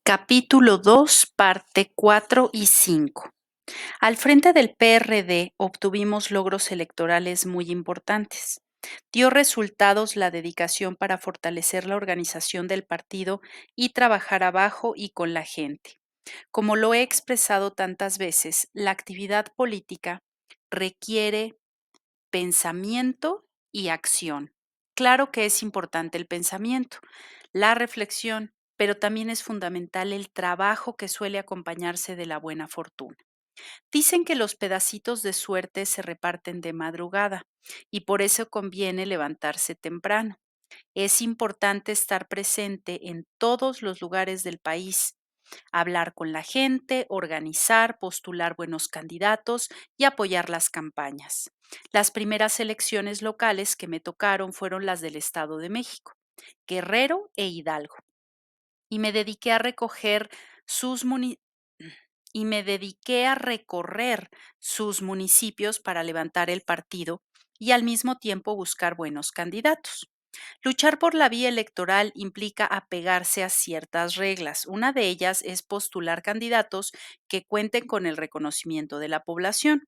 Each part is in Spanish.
Capítulo 2, parte 4 y 5. Al frente del PRD obtuvimos logros electorales muy importantes. Dio resultados la dedicación para fortalecer la organización del partido y trabajar abajo y con la gente. Como lo he expresado tantas veces, la actividad política requiere pensamiento y acción. Claro que es importante el pensamiento, la reflexión, pero también es fundamental el trabajo que suele acompañarse de la buena fortuna. Dicen que los pedacitos de suerte se reparten de madrugada y por eso conviene levantarse temprano. Es importante estar presente en todos los lugares del país, hablar con la gente, organizar, postular buenos candidatos y apoyar las campañas. Las primeras elecciones locales que me tocaron fueron las del Estado de México, Guerrero e Hidalgo, y me dediqué a recoger sus muni- y me dediqué a recorrer sus municipios para levantar el partido y al mismo tiempo buscar buenos candidatos. Luchar por la vía electoral implica apegarse a ciertas reglas. Una de ellas es postular candidatos que cuenten con el reconocimiento de la población.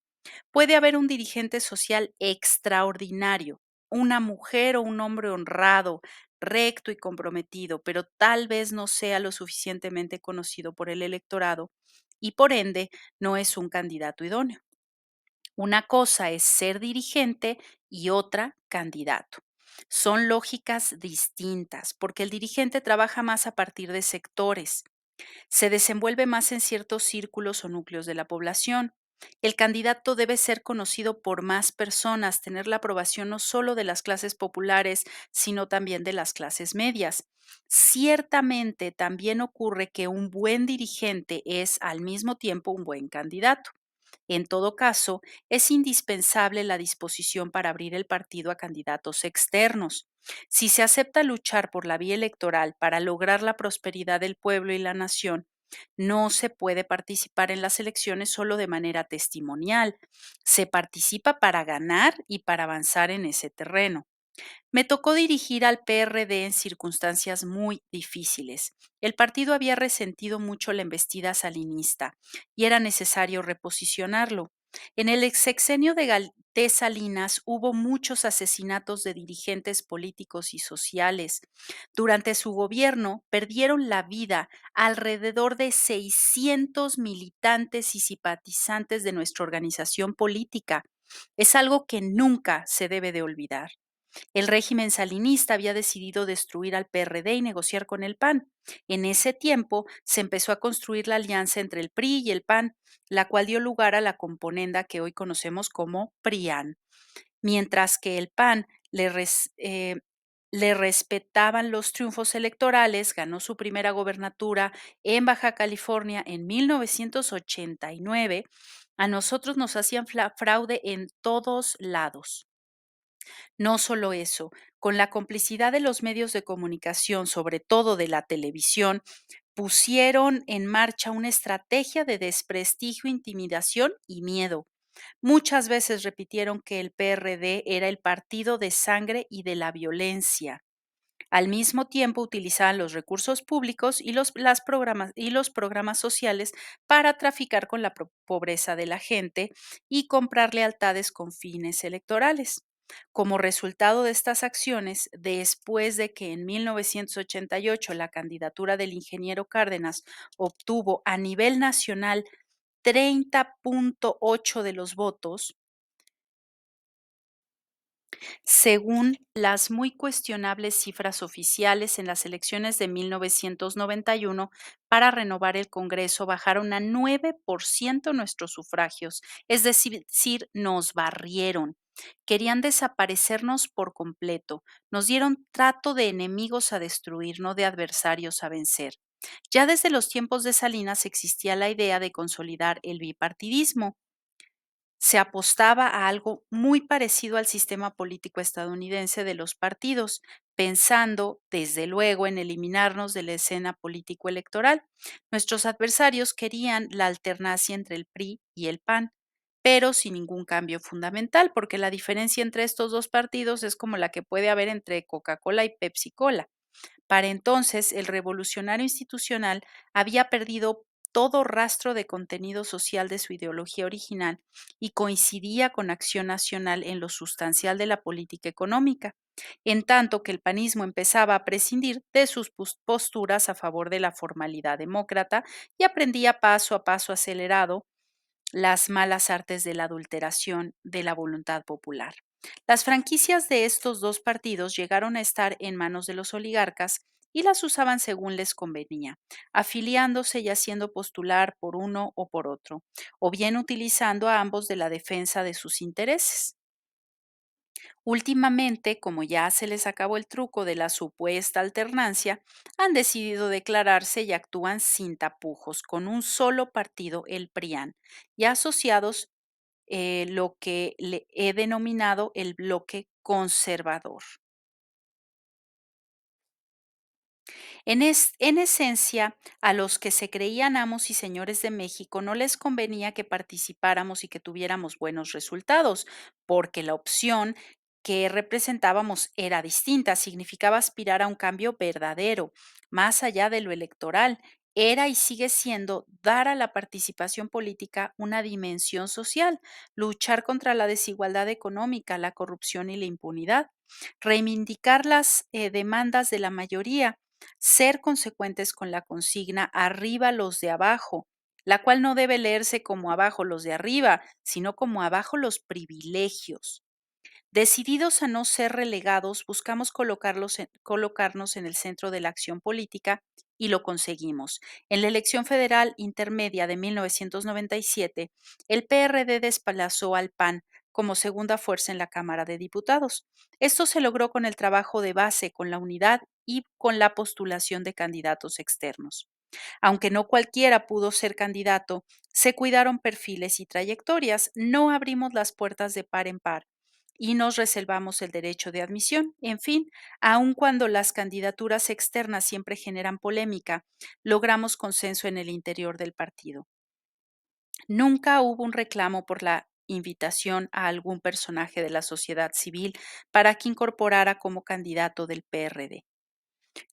Puede haber un dirigente social extraordinario, una mujer o un hombre honrado, recto y comprometido, pero tal vez no sea lo suficientemente conocido por el electorado y por ende no es un candidato idóneo. Una cosa es ser dirigente y otra candidato. Son lógicas distintas porque el dirigente trabaja más a partir de sectores, se desenvuelve más en ciertos círculos o núcleos de la población. El candidato debe ser conocido por más personas, tener la aprobación no solo de las clases populares, sino también de las clases medias. Ciertamente también ocurre que un buen dirigente es al mismo tiempo un buen candidato. En todo caso, es indispensable la disposición para abrir el partido a candidatos externos. Si se acepta luchar por la vía electoral para lograr la prosperidad del pueblo y la nación, no se puede participar en las elecciones solo de manera testimonial. Se participa para ganar y para avanzar en ese terreno. Me tocó dirigir al PRD en circunstancias muy difíciles. El partido había resentido mucho la embestida salinista y era necesario reposicionarlo. En el sexenio de Salinas hubo muchos asesinatos de dirigentes políticos y sociales. Durante su gobierno perdieron la vida alrededor de 600 militantes y simpatizantes de nuestra organización política. Es algo que nunca se debe de olvidar. El régimen salinista había decidido destruir al PRD y negociar con el PAN. En ese tiempo se empezó a construir la alianza entre el PRI y el PAN, la cual dio lugar a la componenda que hoy conocemos como PRIAN. Mientras que el PAN le respetaban los triunfos electorales, ganó su primera gobernatura en Baja California en 1989, a nosotros nos hacían fraude en todos lados. No solo eso, con la complicidad de los medios de comunicación, sobre todo de la televisión, pusieron en marcha una estrategia de desprestigio, intimidación y miedo. Muchas veces repitieron que el PRD era el partido de sangre y de la violencia. Al mismo tiempo utilizaban los recursos públicos y los programas sociales para traficar con la pobreza de la gente y comprar lealtades con fines electorales. Como resultado de estas acciones, después de que en 1988 la candidatura del ingeniero Cárdenas obtuvo a nivel nacional 30.8 de los votos, según las muy cuestionables cifras oficiales, en las elecciones de 1991, para renovar el Congreso bajaron a 9% nuestros sufragios, es decir, nos barrieron. Querían desaparecernos por completo. Nos dieron trato de enemigos a destruir, no de adversarios a vencer. Ya desde los tiempos de Salinas existía la idea de consolidar el bipartidismo. Se apostaba a algo muy parecido al sistema político estadounidense de los partidos, pensando, desde luego, en eliminarnos de la escena político-electoral. Nuestros adversarios querían la alternancia entre el PRI y el PAN, pero sin ningún cambio fundamental, porque la diferencia entre estos dos partidos es como la que puede haber entre Coca-Cola y Pepsi-Cola. Para entonces, el revolucionario institucional había perdido todo rastro de contenido social de su ideología original y coincidía con Acción Nacional en lo sustancial de la política económica, en tanto que el panismo empezaba a prescindir de sus posturas a favor de la formalidad demócrata y aprendía paso a paso acelerado las malas artes de la adulteración de la voluntad popular. Las franquicias de estos dos partidos llegaron a estar en manos de los oligarcas y las usaban según les convenía, afiliándose y haciendo postular por uno o por otro, o bien utilizando a ambos de la defensa de sus intereses. Últimamente, como ya se les acabó el truco de la supuesta alternancia, han decidido declararse y actúan sin tapujos, con un solo partido, el PRIAN, y asociados lo que le he denominado el bloque conservador. En esencia, a los que se creían amos y señores de México no les convenía que participáramos y que tuviéramos buenos resultados, porque la opción que representábamos era distinta, significaba aspirar a un cambio verdadero, más allá de lo electoral. Era y sigue siendo dar a la participación política una dimensión social, luchar contra la desigualdad económica, la corrupción y la impunidad, reivindicar las demandas de la mayoría, ser consecuentes con la consigna arriba los de abajo, la cual no debe leerse como abajo los de arriba, sino como abajo los privilegios. Decididos a no ser relegados, buscamos colocarnos en el centro de la acción política y lo conseguimos. En la elección federal intermedia de 1997, el PRD desplazó al PAN como segunda fuerza en la Cámara de Diputados. Esto se logró con el trabajo de base, con la unidad y con la postulación de candidatos externos. Aunque no cualquiera pudo ser candidato, se cuidaron perfiles y trayectorias, no abrimos las puertas de par en par y nos reservamos el derecho de admisión. En fin, aun cuando las candidaturas externas siempre generan polémica, logramos consenso en el interior del partido. Nunca hubo un reclamo por la invitación a algún personaje de la sociedad civil para que incorporara como candidato del PRD.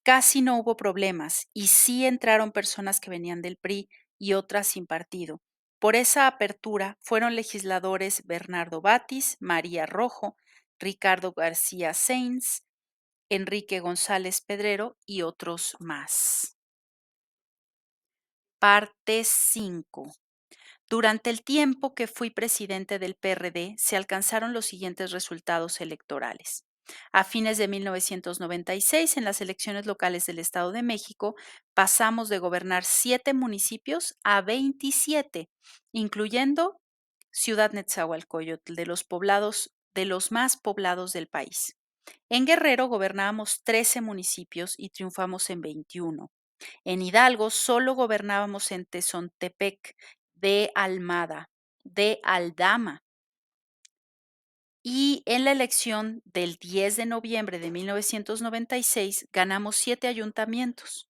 Casi no hubo problemas y sí entraron personas que venían del PRI y otras sin partido. Por esa apertura fueron legisladores Bernardo Batis, María Rojo, Ricardo García Sainz, Enrique González Pedrero y otros más. Parte 5. Durante el tiempo que fui presidente del PRD, se alcanzaron los siguientes resultados electorales. A fines de 1996, en las elecciones locales del Estado de México, pasamos de gobernar 7 municipios a 27, incluyendo Ciudad Netzahualcóyotl, de los más poblados del país. En Guerrero gobernábamos 13 municipios y triunfamos en 21. En Hidalgo solo gobernábamos en Tezontepec, de Almada, de Aldama. Y en la elección del 10 de noviembre de 1996 ganamos 7 ayuntamientos.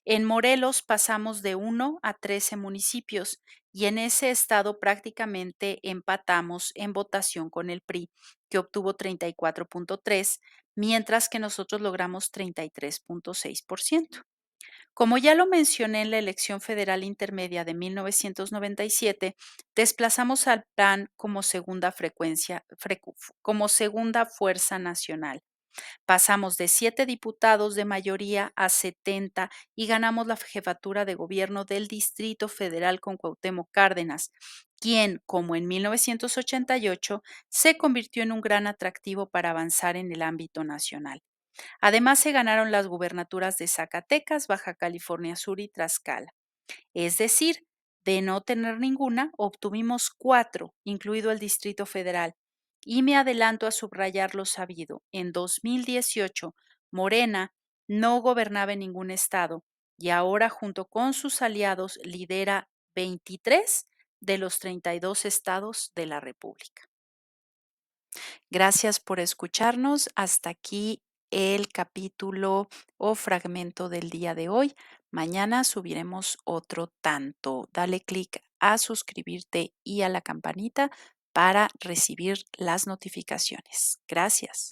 En Morelos pasamos de 1 a 13 municipios y en ese estado prácticamente empatamos en votación con el PRI, que obtuvo 34.3, mientras que nosotros logramos 33.6%. Como ya lo mencioné en la elección federal intermedia de 1997, desplazamos al PAN como segunda fuerza nacional. Pasamos de 7 diputados de mayoría a 70 y ganamos la jefatura de gobierno del Distrito Federal con Cuauhtémoc Cárdenas, quien, como en 1988, se convirtió en un gran atractivo para avanzar en el ámbito nacional. Además, se ganaron las gubernaturas de Zacatecas, Baja California Sur y Tlaxcala. Es decir, de no tener ninguna, obtuvimos 4, incluido el Distrito Federal. Y me adelanto a subrayar lo sabido. En 2018, Morena no gobernaba en ningún estado y ahora, junto con sus aliados, lidera 23 de los 32 estados de la República. Gracias por escucharnos. Hasta aquí el capítulo o fragmento del día de hoy. Mañana subiremos otro tanto. Dale clic a suscribirte y a la campanita para recibir las notificaciones. Gracias.